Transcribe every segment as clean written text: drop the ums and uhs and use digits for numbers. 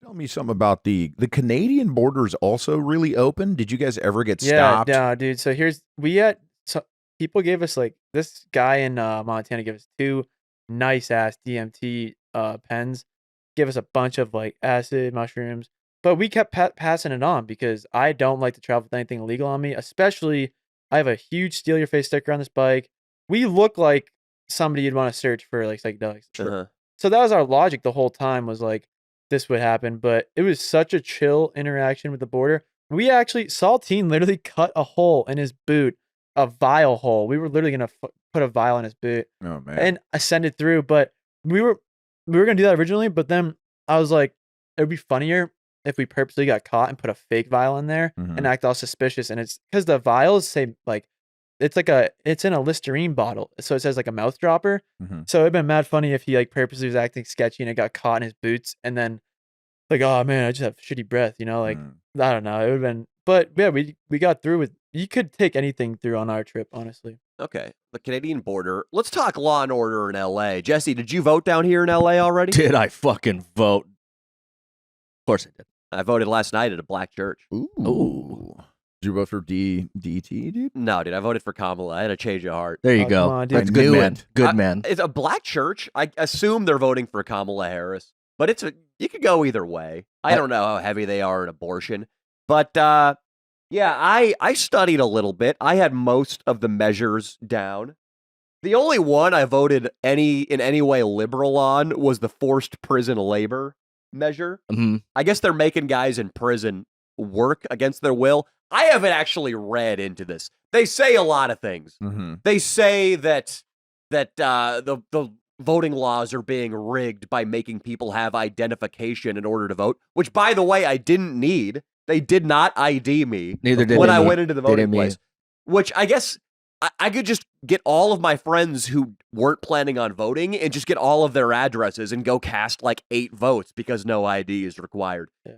Tell me something about the Canadian border is also really open. Did you guys ever get Yeah, stopped? no, dude. So here's we had so people gave us like this guy in Montana gave us two nice ass DMT pens, gave us a bunch of like acid mushrooms, but we kept passing it on because I don't like to travel with anything illegal on me. Especially, I have a huge steal your face sticker on this bike. We look like somebody you'd want to search for like psychedelics. Uh-huh. So that was our logic the whole time was like this would happen, but it was such a chill interaction with the border. We actually Saltine literally cut a hole in his boot, a vial hole. We were literally gonna put a vial in his boot Oh man. and I send it through. But we were gonna do that originally, but then I was like, it would be funnier if we purposely got caught and put a fake vial in there and Mhm. act all suspicious. And it's because the vials say like it's in a Listerine bottle, so it says like a mouth dropper. Mhm. So it'd been mad funny if he like purposely was acting sketchy and it got caught in his boots, and then like, oh man, I just have shitty breath, like Mm. I don't know. It would have been, but yeah, we got through with. You could take anything through on our trip, honestly. Okay, the Canadian border. Let's talk law and order in L.A. Jesse, did you vote down here in L.A. already? Did I fucking vote? Of course I did. I voted last night at a black church. Ooh. Did you vote for DT, dude? No, dude, I voted for Kamala. I had a change of heart. There you Oh, go. come on, dude. That's I good knew man. it. Good man. It's a black church. I assume they're voting for Kamala Harris, but you could go either way. I don't know how heavy they are in abortion, but yeah, I studied a little bit. I had most of the measures down. The only one I voted in any way liberal on was the forced prison labor measure. Mhm. I guess they're making guys in prison work against their will. I haven't actually read into this. They say a lot of things. Mm-hmm. They say that the voting laws are being rigged by making people have identification in order to vote, which, by the way, I didn't need. They did not ID me Neither did when me. I went into the They didn't voting me. place, which I guess I could just get all of my friends who weren't planning on voting and just get all of their addresses and go cast like 8 votes because no ID is required. Yeah.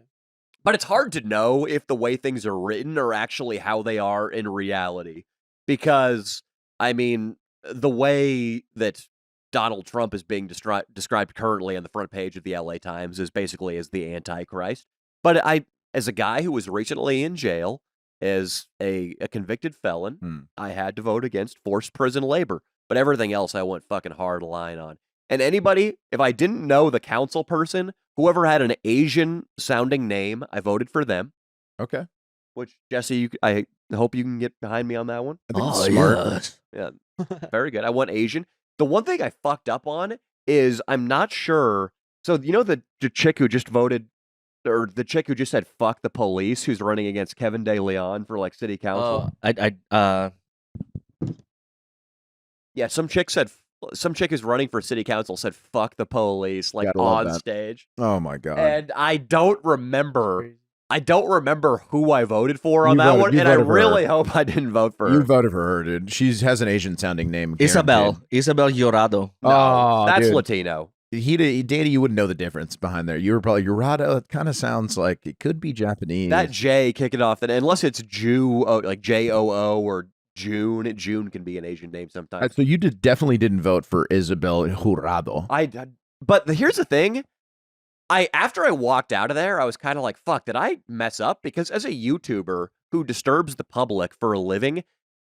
But it's hard to know if the way things are written are actually how they are in reality. Because, I mean, the way that Donald Trump is being described currently on the front page of the LA Times is basically as the Antichrist. But as a guy who was recently in jail as a convicted felon, I had to vote against forced prison labor. But everything else I went fucking hard line on. And anybody, if I didn't know the council person, whoever had an Asian sounding name, I voted for them. Okay. Which, Jesse, I hope you can get behind me on that one. I think it's smart. Yes. Yeah, very good. I went Asian. The one thing I fucked up on is I'm not sure. So, you know the chick who just voted, or the chick who just said fuck the police, who's running against Kevin De Leon for like city council? Yeah, some chick who's running for city council said fuck the police, like Gotta love on that. stage. Oh my god. And I don't remember Crazy. who I voted for on You that voted- one, you and I voted for really her. hope I didn't vote for You her. voted for her, dude. She has an Asian sounding name. Isabel guaranteed. Jurado. No, Oh, that's dude. Latino. Danny, you wouldn't know the difference behind there. You were probably Urado. It kind of sounds like it could be Japanese. That J kick it off, and unless it's Jew, like JOO or June. June can be an Asian name sometimes. So you definitely didn't vote for Isabel Jurado. But here's the thing. After I walked out of there, I was kind of like, fuck, did I mess up? Because as a YouTuber who disturbs the public for a living,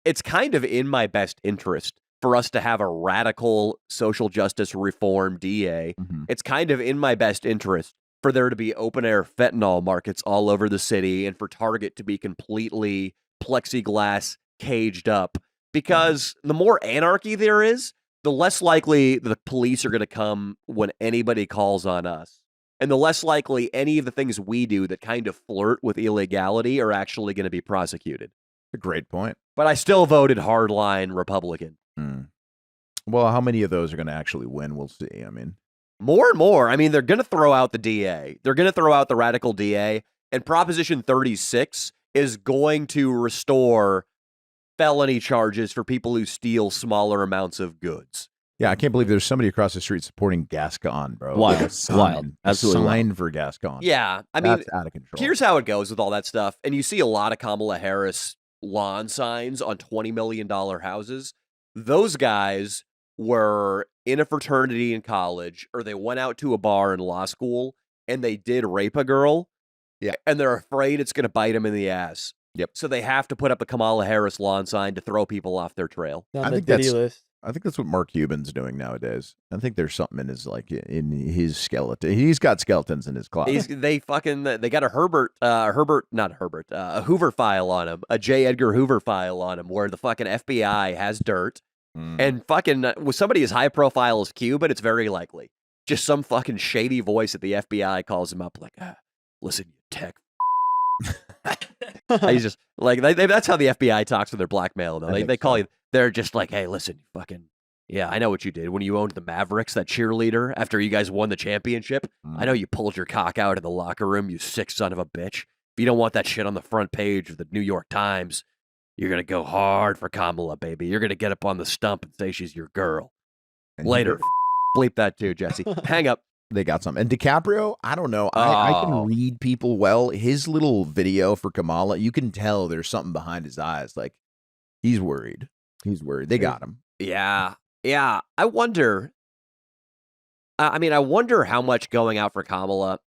it's kind of in my best interest for us to have a radical social justice reform DA. Mhm. It's kind of in my best interest for there to be open air fentanyl markets all over the city and for Target to be completely plexiglass caged up. Because the more anarchy there is, the less likely the police are going to come when anybody calls on us. And the less likely any of the things we do that kind of flirt with illegality are actually going to be prosecuted. A great point. But I still voted hardline Republican. Well, how many of those are going to actually win? We'll see. I mean, more and more. I mean, they're going to throw out the DA. They're going to throw out the radical DA. And Proposition 36 is going to restore felony charges for people who steal smaller amounts of goods. yeah, I can't believe there's somebody across the street supporting Gascon, bro. Wild. Like a sign, Wild. Absolutely a sign for Gascon. Yeah, I mean, That's out of control. here's how it goes with all that stuff. And you see a lot of Kamala Harris lawn signs on $20 million houses. Those guys were in a fraternity in college, or they went out to a bar in law school, and they did rape a girl. Yeah. And they're afraid it's going to bite them in the ass. Yep. So they have to put up a Kamala Harris lawn sign to throw people off their trail. On I the think Diddy that's- list. I think that's what Mark Cuban's doing nowadays. I think there's something in his in his skeleton. He's got skeletons in his closet. They got a Hoover file on him, a J. Edgar Hoover file on him, where the fucking FBI has dirt, and fucking with somebody as high profile as Cuban, it's very likely just some fucking shady voice at the FBI calls him up like, listen, you tech. He's just like that's how the FBI talks to their blackmail. Though they call you. They're just like, hey, listen, fucking. Yeah, I know what you did when you owned the Mavericks, that cheerleader, after you guys won the championship. I know you pulled your cock out in the locker room, you sick son of a bitch. If you don't want that shit on the front page of the New York Times, you're going to go hard for Kamala, baby. You're going to get up on the stump and say she's your girl. And Later. Bleep that too, Jesse. Hang up. They got some. And DiCaprio, I don't know. I can read people well. His little video for Kamala, you can tell there's something behind his eyes. Like, he's worried. He's worried. They got him. Yeah. Yeah. I wonder how much going out for Kamala.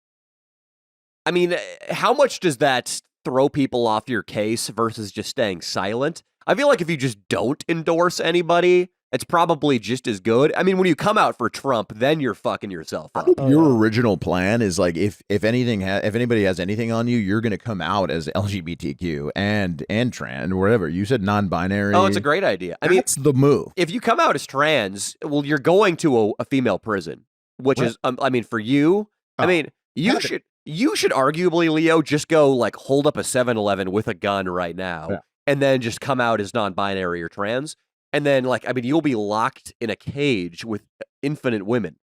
I mean, how much does that throw people off your case versus just staying silent? I feel like if you just don't endorse anybody, it's probably just as good. I mean, when you come out for Trump, then you're fucking yourself up. Your original plan is like if anybody has anything on you, you're going to come out as LGBTQ and trans, whatever. You said non-binary. Oh, it's a great idea. I mean, that's the move. If you come out as trans, well, you're going to a female prison, which is, I mean, for you, I mean, you should arguably, Leo, just go like hold up a 7-Eleven with a gun right now, and then just come out as non-binary or trans. And then, like, I mean, you'll be locked in a cage with infinite women.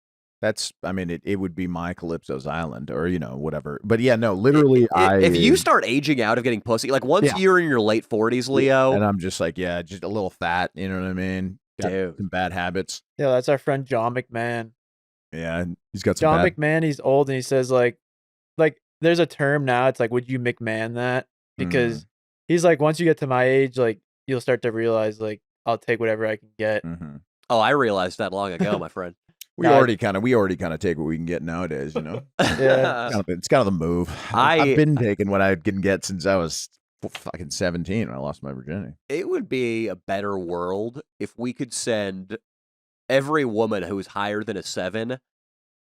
It would be my Calypso's Island or, whatever. But yeah, no, literally, if you start aging out of getting pussy, like once you're in your late 40s, Leo. And I'm just like, just a little fat, you know what I mean? Got Dude. some bad habits. Yeah, that's our friend John McMahon. Yeah, he's got some John McMahon, he's old, and he says, like, there's a term now, it's like, would you McMahon that? Because he's like, once you get to my age, like, you'll start to realize, like, I'll take whatever I can get. Mm-hmm. Oh, I realized that long ago, my friend. We already kind of take what we can get nowadays, Yeah, it's kind of the move. I've been taking what I can get since I was fucking 17 when I lost my virginity. It would be a better world if we could send every woman who's higher than a 7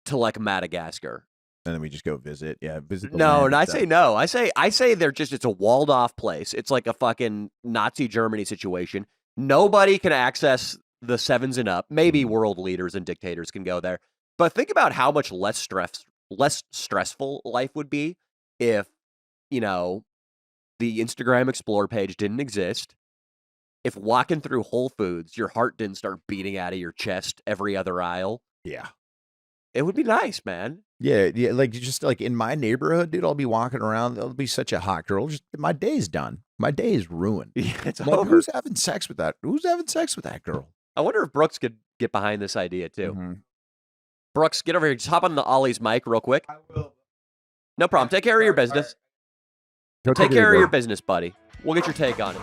to like Madagascar. And then we just go visit. Yeah, visit. No, and I say no. I say it's a walled off place. It's like a fucking Nazi Germany situation. Nobody can access the 7s and up. Maybe world leaders and dictators can go there. But think about how much less stressful life would be if, the Instagram Explore page didn't exist. If walking through Whole Foods, your heart didn't start beating out of your chest every other aisle. Yeah. It would be nice, man. Yeah, like just like in my neighborhood, dude, I'll be walking around. There'll be such a hot girl. Just my day's done. My day is ruined. Yeah, it's like, over. Who's having sex with that? Who's having sex with that girl? I wonder if Brooks could get behind this idea too. Mm-hmm. Brooks, get over here. Just hop on the Ollie's mic real quick. I will. No problem. Take care of your business. Take care of your business, buddy. We'll get your take on it.